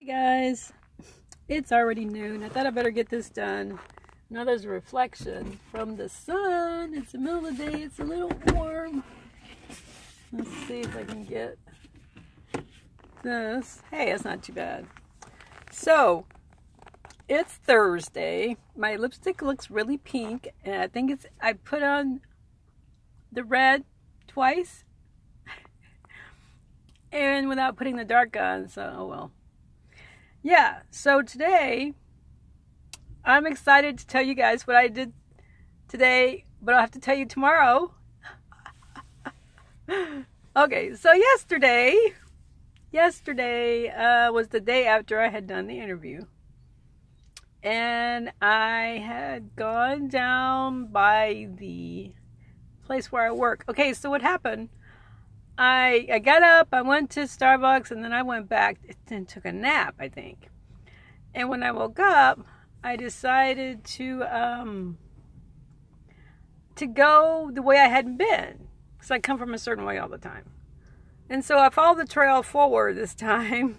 Hey guys, it's already noon. I thought I better get this done. Now there's a reflection from the sun. It's the middle of the day. It's a little warm. Let's see if I can get this. Hey, it's not too bad. So, it's Thursday. My lipstick looks really pink, and I think I put on the red twice. And without putting the dark on, so oh well. Yeah, so today, I'm excited to tell you guys what I did today, but I'll have to tell you tomorrow. Okay, so yesterday was the day after I had done the interview. And I had gone down by the place where I work. Okay, so what happened? I got up, I went to Starbucks, and then I went back and took a nap, I think. And when I woke up, I decided to go the way I hadn't been. Because I come from a certain way all the time. And so I followed the trail forward this time.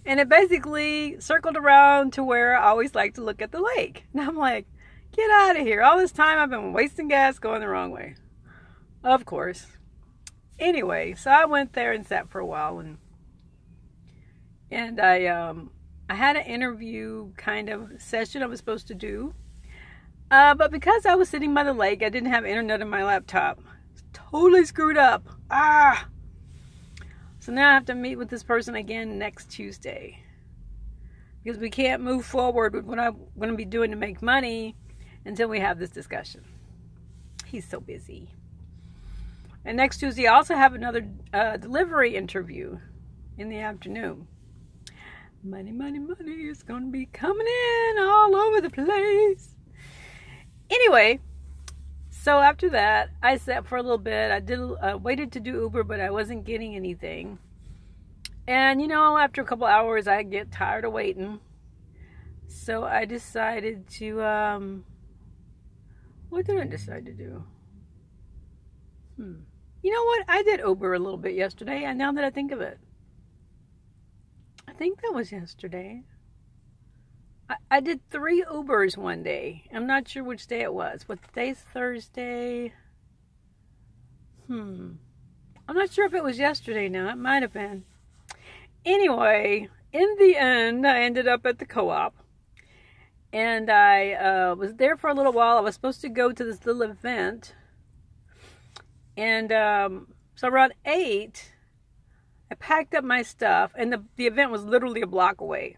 And it basically circled around to where I always like to look at the lake. And I'm like, get out of here. All this time I've been wasting gas going the wrong way. Of course. Anyway, so I went there and sat for a while, and I had an interview kind of session I was supposed to do, but because I was sitting by the lake, I didn't have internet on my laptop. It's totally screwed up. So now I have to meet with this person again next Tuesday, because we can't move forward with what I'm going to be doing to make money until we have this discussion. He's so busy. And next Tuesday, I also have another delivery interview in the afternoon. Money, money, money is going to be coming in all over the place. Anyway, so after that, I sat for a little bit. I waited to do Uber, but I wasn't getting anything. And, you know, after a couple hours, I get tired of waiting. So I decided to, what did I decide to do? You know what? I did Uber a little bit yesterday, and now that I think of it. I think that was yesterday. I did 3 Ubers one day. I'm not sure which day it was. What, today's Thursday? I'm not sure if it was yesterday now. It might have been. Anyway, in the end, I ended up at the co-op. And I was there for a little while. I was supposed to go to this little event. And so around 8, I packed up my stuff, and the event was literally a block away.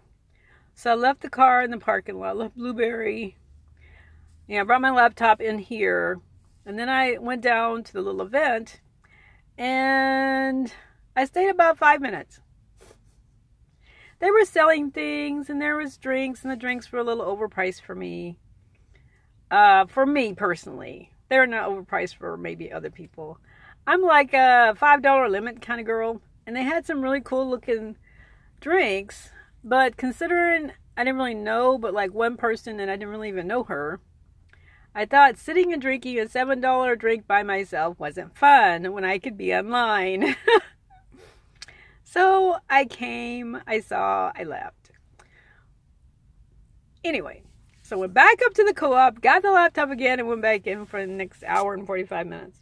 So I left the car in the parking lot, left Blueberry. Yeah, I brought my laptop in here, and then I went down to the little event, and I stayed about 5 minutes. They were selling things, and there was drinks, and the drinks were a little overpriced for me. For me personally. They're not overpriced for maybe other people. I'm like a $5 limit kind of girl. And they had some really cool looking drinks. But considering I didn't really know but like one person and I didn't really even know her, I thought sitting and drinking a $7 drink by myself wasn't fun when I could be online. So I came, I saw, I left. Anyway. So went back up to the co-op, got the laptop again, and went back in for the next hour and 45 minutes.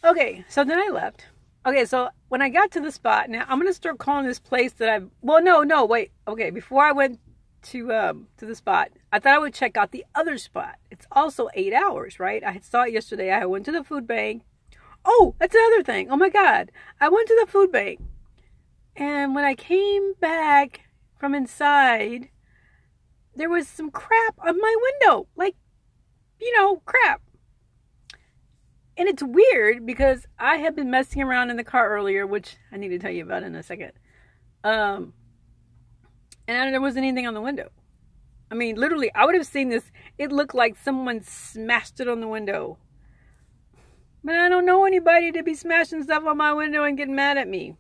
Okay, so then I left. Okay, so when I got to the spot, now I'm going to start calling this place that wait. Okay, before I went to the spot, I thought I would check out the other spot. It's also 8 hours, right? I saw it yesterday. I went to the food bank. Oh, that's another thing. Oh my God. I went to the food bank. And when I came back from inside, there was some crap on my window. Like, you know, crap. And it's weird because I had been messing around in the car earlier, which I need to tell you about in a second. And there wasn't anything on the window. I mean, literally, I would have seen this. It looked like someone smashed it on the window. But I don't know anybody to be smashing stuff on my window and getting mad at me.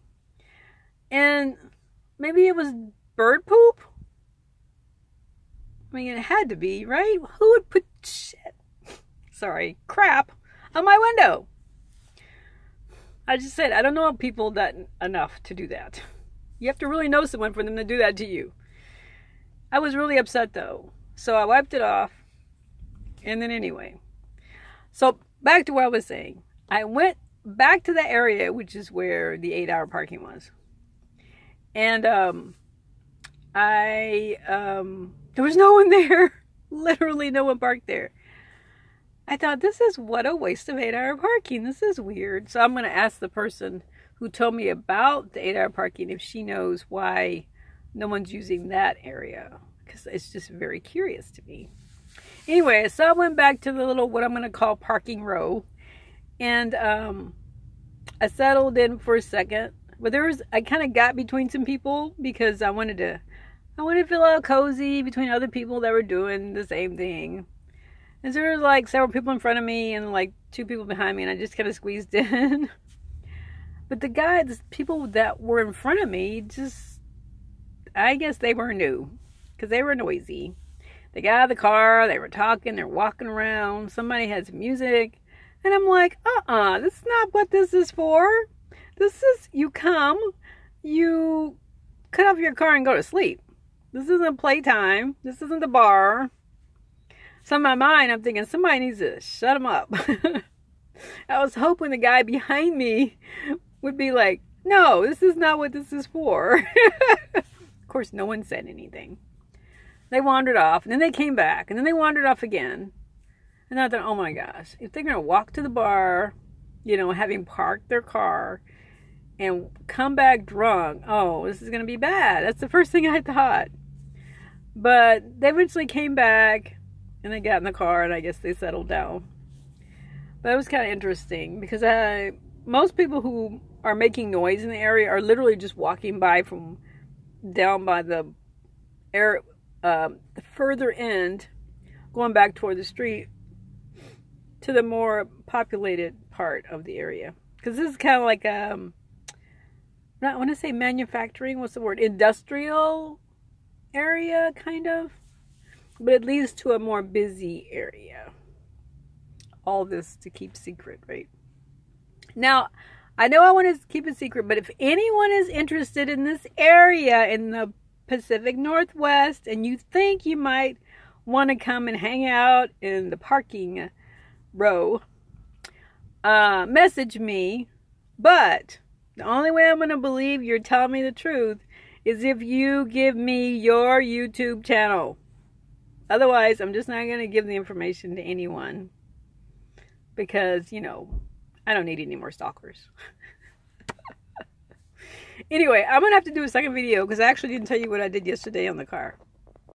And maybe it was bird poop? I mean, it had to be, right? Who would put crap on my window? I just said, I don't know people that enough to do that. You have to really know someone for them to do that to you. I was really upset though. So I wiped it off. And then anyway. So back to what I was saying. I went back to the area, which is where the 8-hour parking was. And there was no one there. Literally no one parked there. I thought, this is what a waste of 8-hour parking. This is weird. So I'm going to ask the person who told me about the 8-hour parking if she knows why no one's using that area. Because it's just very curious to me. Anyway, so I went back to the little, what I'm going to call parking row. And I settled in for a second. But I kind of got between some people because I wanted to feel a little cozy between other people that were doing the same thing. And so there was like several people in front of me and like 2 people behind me, and I just kind of squeezed in. But the people that were in front of me, I guess they were new because they were noisy. They got out of the car, they were talking, they're walking around, somebody had some music, and I'm like, this is not what this is for. This is, you come, you cut off your car and go to sleep. This isn't playtime. This isn't the bar. So in my mind, I'm thinking, somebody needs to shut them up. I was hoping the guy behind me would be like, no, this is not what this is for. Of course, no one said anything. They wandered off, and then they came back, and then they wandered off again. And I thought, oh my gosh, if they're going to walk to the bar, you know, having parked their car, and come back drunk, oh, this is going to be bad. That's the first thing I thought. But they eventually came back, and they got in the car, and I guess they settled down. But it was kind of interesting, because most people who are making noise in the area are literally just walking by from down by the further end, going back toward the street, to the more populated part of the area. Because this is kind of like, I want to say manufacturing, what's the word? Industrial area, kind of. But it leads to a more busy area. All this to keep secret, right? Now, I know I want to keep it secret, but if anyone is interested in this area in the Pacific Northwest, and you think you might want to come and hang out in the parking row, message me. But the only way I'm going to believe you're telling me the truth is if you give me your YouTube channel. Otherwise, I'm just not going to give the information to anyone. Because, you know, I don't need any more stalkers. Anyway, I'm going to have to do a second video because I actually didn't tell you what I did yesterday on the car.